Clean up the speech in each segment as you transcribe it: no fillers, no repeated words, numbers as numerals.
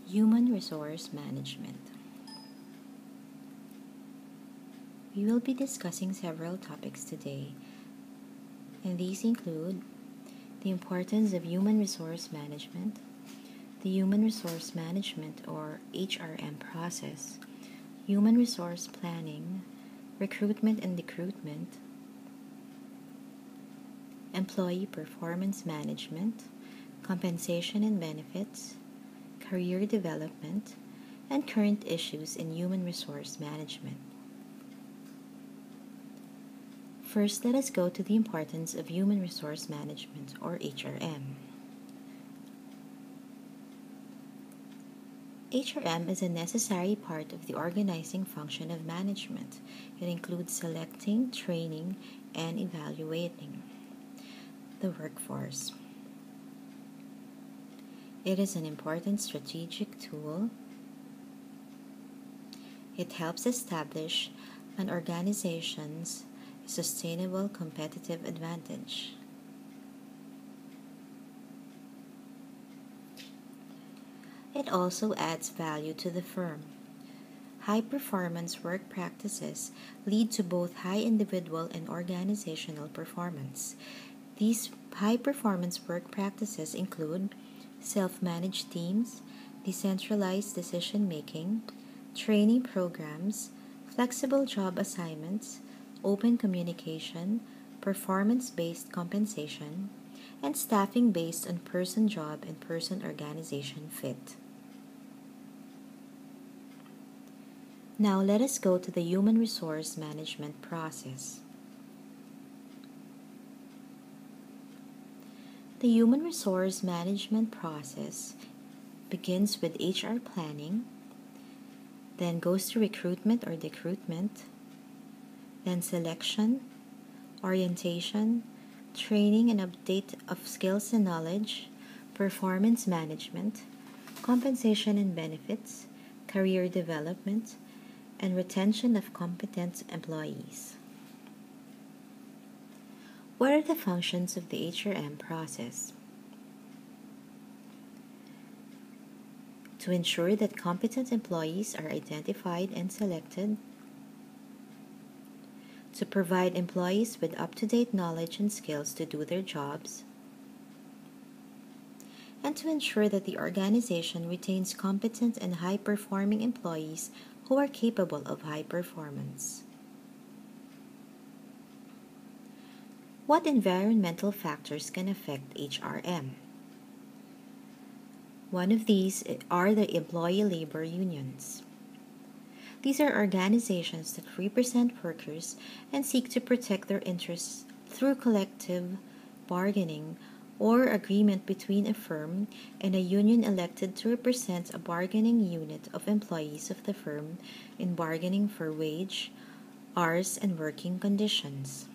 Human Resource Management. We will be discussing several topics today, and these include the importance of human resource management, the human resource management or HRM process, human resource planning, recruitment and decruitment, employee performance management, compensation and benefits, career development, and current issues in human resource management. First, let us go to the importance of human resource management or HRM. HRM is a necessary part of the organizing function of management. It includes selecting, training, and evaluating the workforce. It is an important strategic tool. It helps establish an organization's sustainable competitive advantage. It also adds value to the firm. High-performance work practices lead to both high individual and organizational performance. These high-performance work practices include self-managed teams, decentralized decision-making, training programs, flexible job assignments, open communication, performance-based compensation, and staffing based on person-job and person-organization fit. Now let us go to the human resource management process. The human resource management process begins with HR planning, then goes to recruitment or decruitment, then selection, orientation, training and update of skills and knowledge, performance management, compensation and benefits, career development, and retention of competent employees. What are the functions of the HRM process? To ensure that competent employees are identified and selected, to provide employees with up-to-date knowledge and skills to do their jobs, and to ensure that the organization retains competent and high-performing employees who are capable of high performance. What environmental factors can affect HRM? One of these are the employee labor unions. These are organizations that represent workers and seek to protect their interests through collective bargaining or agreement between a firm and a union elected to represent a bargaining unit of employees of the firm in bargaining for wage, hours, and working conditions.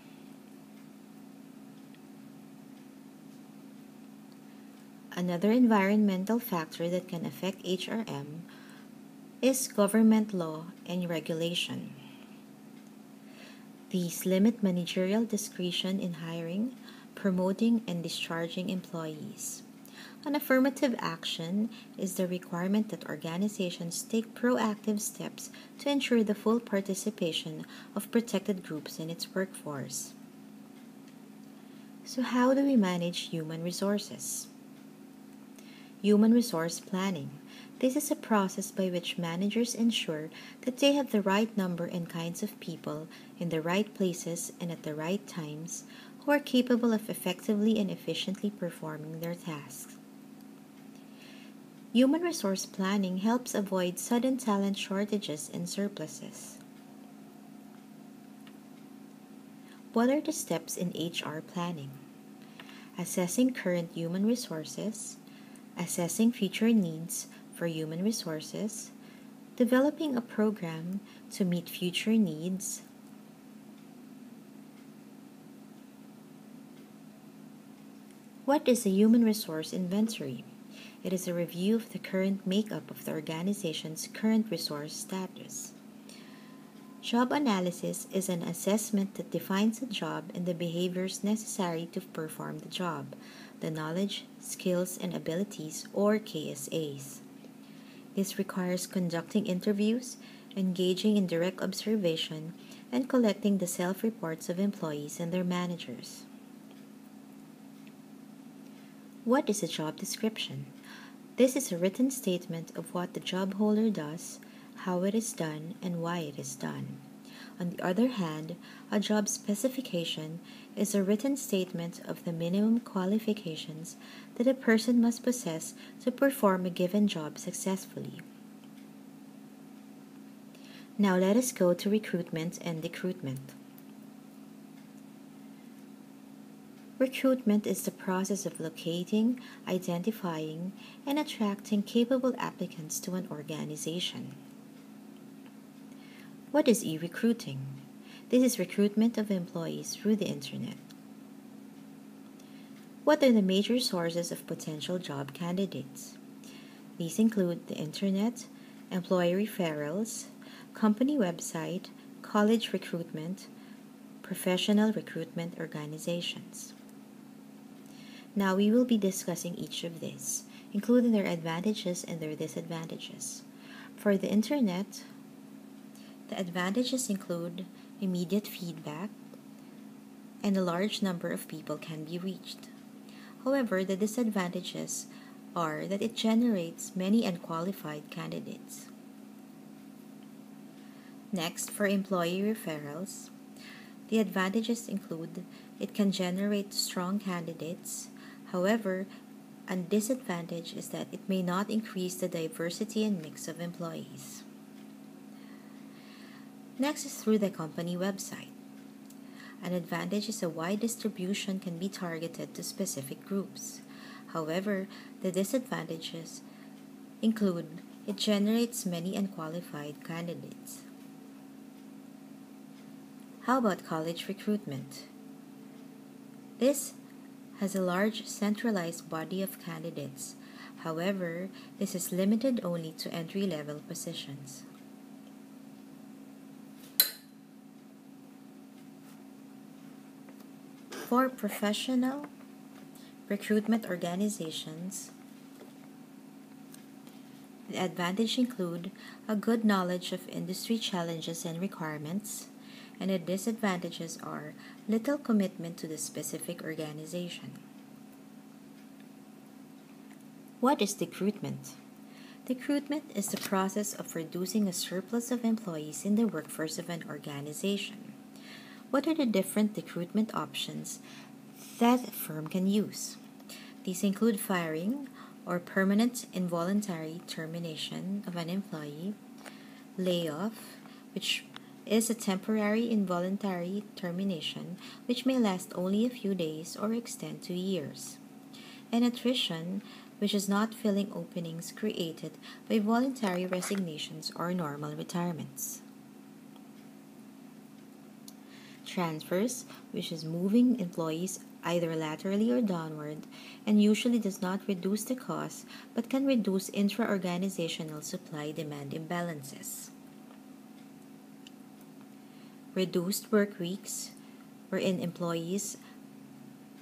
Another environmental factor that can affect HRM is government law and regulation. These limit managerial discretion in hiring, promoting, and discharging employees. An affirmative action is the requirement that organizations take proactive steps to ensure the full participation of protected groups in its workforce. So how do we manage human resources? Human resource planning. This is a process by which managers ensure that they have the right number and kinds of people in the right places and at the right times who are capable of effectively and efficiently performing their tasks. Human resource planning helps avoid sudden talent shortages and surpluses. What are the steps in HR planning? Assessing current human resources, assessing future needs for human resources, developing a program to meet future needs, what is a human resource inventory? It is a review of the current makeup of the organization's current resource status. Job analysis is an assessment that defines a job and the behaviors necessary to perform the job, the knowledge, skills, and abilities, or KSAs. This requires conducting interviews, engaging in direct observation, and collecting the self-reports of employees and their managers. What is a job description? This is a written statement of what the job holder does, how it is done, and why it is done. On the other hand, a job specification is a written statement of the minimum qualifications that a person must possess to perform a given job successfully. Now let us go to recruitment and decruitment. Recruitment is the process of locating, identifying, and attracting capable applicants to an organization. What is e-recruiting? This is recruitment of employees through the internet. What are the major sources of potential job candidates? These include the internet, employee referrals, company website, college recruitment, professional recruitment organizations. Now we will be discussing each of these, including their advantages and their disadvantages. For the internet, the advantages include immediate feedback, and a large number of people can be reached. However, the disadvantages are that it generates many unqualified candidates. Next, for employee referrals, the advantages include it can generate strong candidates. However, a disadvantage is that it may not increase the diversity and mix of employees. Next is through the company website. An advantage is a wide distribution can be targeted to specific groups. However, the disadvantages include it generates many unqualified candidates. How about college recruitment? This has a large centralized body of candidates. However, this is limited only to entry-level positions. For professional recruitment organizations, the advantages include a good knowledge of industry challenges and requirements, and the disadvantages are little commitment to the specific organization. What is decruitment? Decruitment is the process of reducing a surplus of employees in the workforce of an organization. What are the different decruitment options that a firm can use? These include firing or permanent involuntary termination of an employee, layoff, which is a temporary involuntary termination which may last only a few days or extend to years, and attrition, which is not filling openings created by voluntary resignations or normal retirements. Transfers, which is moving employees either laterally or downward, and usually does not reduce the cost but can reduce intra-organizational supply-demand imbalances. Reduced work weeks, wherein employees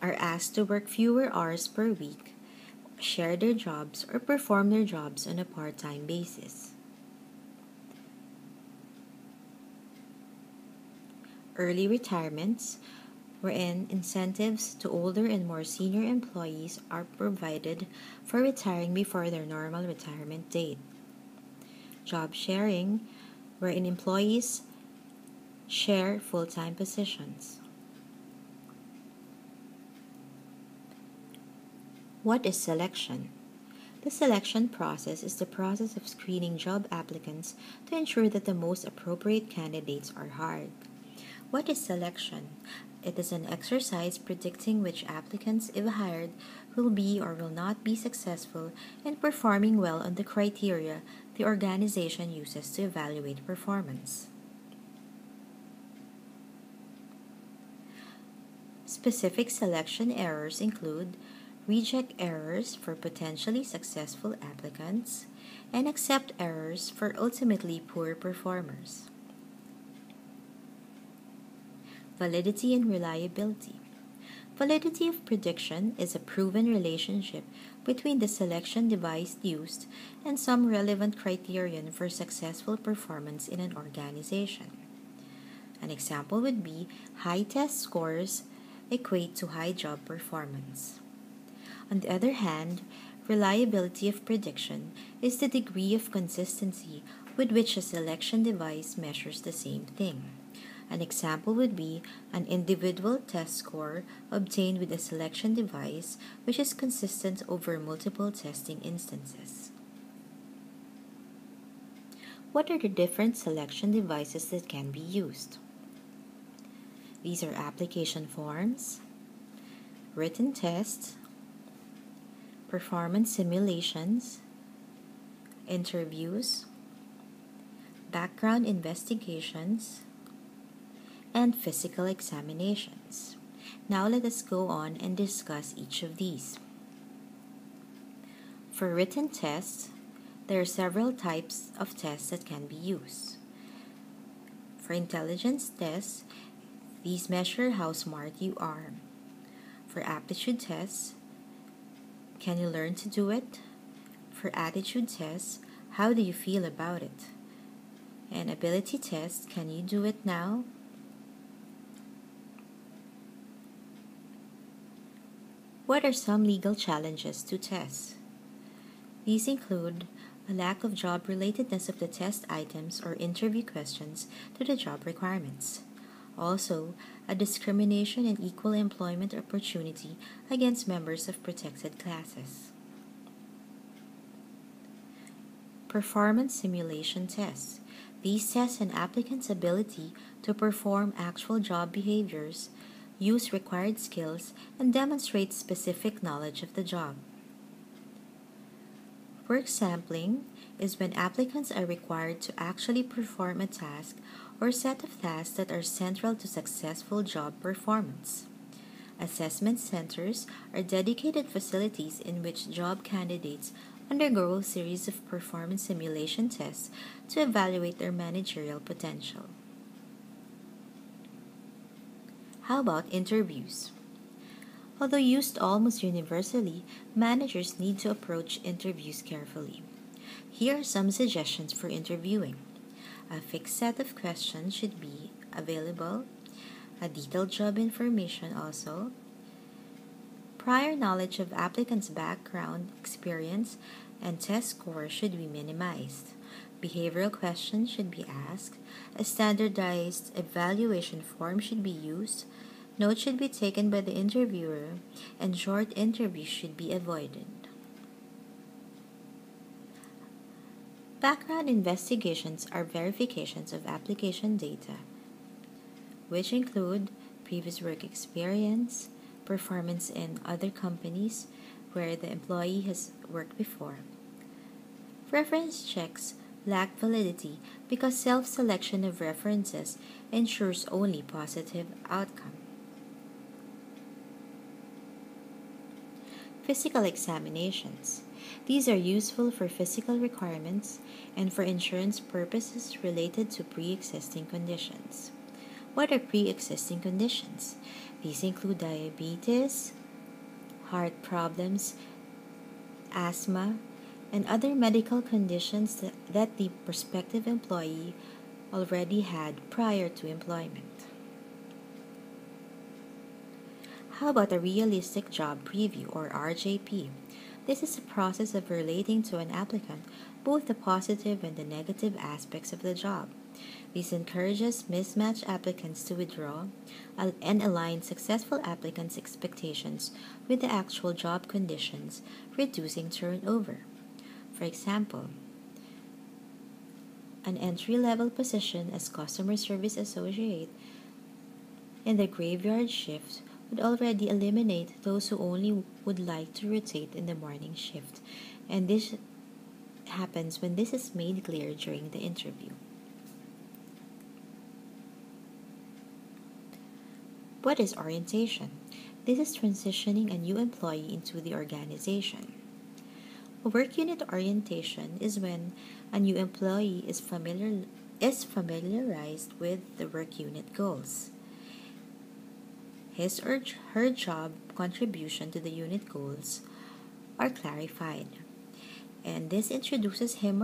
are asked to work fewer hours per week, share their jobs, or perform their jobs on a part-time basis. Early retirements, wherein incentives to older and more senior employees are provided for retiring before their normal retirement date. Job sharing, wherein employees share full-time positions. What is selection? The selection process is the process of screening job applicants to ensure that the most appropriate candidates are hired. What is selection? It is an exercise predicting which applicants, if hired, will be or will not be successful in performing well on the criteria the organization uses to evaluate performance. Specific selection errors include reject errors for potentially successful applicants and accept errors for ultimately poor performers. Validity and reliability. Validity of prediction is a proven relationship between the selection device used and some relevant criterion for successful performance in an organization. An example would be high test scores equate to high job performance. On the other hand, reliability of prediction is the degree of consistency with which a selection device measures the same thing. An example would be an individual test score obtained with a selection device which is consistent over multiple testing instances. What are the different selection devices that can be used? These are application forms, written tests, performance simulations, interviews, background investigations, and physical examinations. Now let us go on and discuss each of these. For written tests, there are several types of tests that can be used. For intelligence tests, these measure how smart you are. For aptitude tests, can you learn to do it? For attitude tests, how do you feel about it? And ability tests, can you do it now? What are some legal challenges to tests? These include a lack of job relatedness of the test items or interview questions to the job requirements. Also, a discrimination in equal employment opportunity against members of protected classes. Performance simulation tests. These test an applicant's ability to perform actual job behaviors, use required skills, and demonstrate specific knowledge of the job. Work sampling is when applicants are required to actually perform a task or set of tasks that are central to successful job performance. Assessment centers are dedicated facilities in which job candidates undergo a series of performance simulation tests to evaluate their managerial potential. How about interviews? Although used almost universally, managers need to approach interviews carefully. Here are some suggestions for interviewing. A fixed set of questions should be available, a detailed job information also. Prior knowledge of applicants' background, experience, and test scores should be minimized. Behavioral questions should be asked. A standardized evaluation form should be used. Notes should be taken by the interviewer, and short interviews should be avoided. Background investigations are verifications of application data, which include previous work experience, performance in other companies where the employee has worked before. Reference checks lack validity because self-selection of references ensures only positive outcome. Physical examinations. These are useful for physical requirements and for insurance purposes related to pre-existing conditions. What are pre-existing conditions? These include diabetes, heart problems, asthma, and other medical conditions that the prospective employee already had prior to employment. How about a realistic job preview or RJP? This is a process of relating to an applicant both the positive and the negative aspects of the job. This encourages mismatched applicants to withdraw and align successful applicants' expectations with the actual job conditions, reducing turnover. For example, an entry-level position as customer service associate in the graveyard shift would already eliminate those who only would like to rotate in the morning shift, and this happens when this is made clear during the interview. What is orientation? This is transitioning a new employee into the organization. A work unit orientation is when a new employee is familiarized with the work unit goals. his or her job contribution to the unit goals are clarified. And this introduces him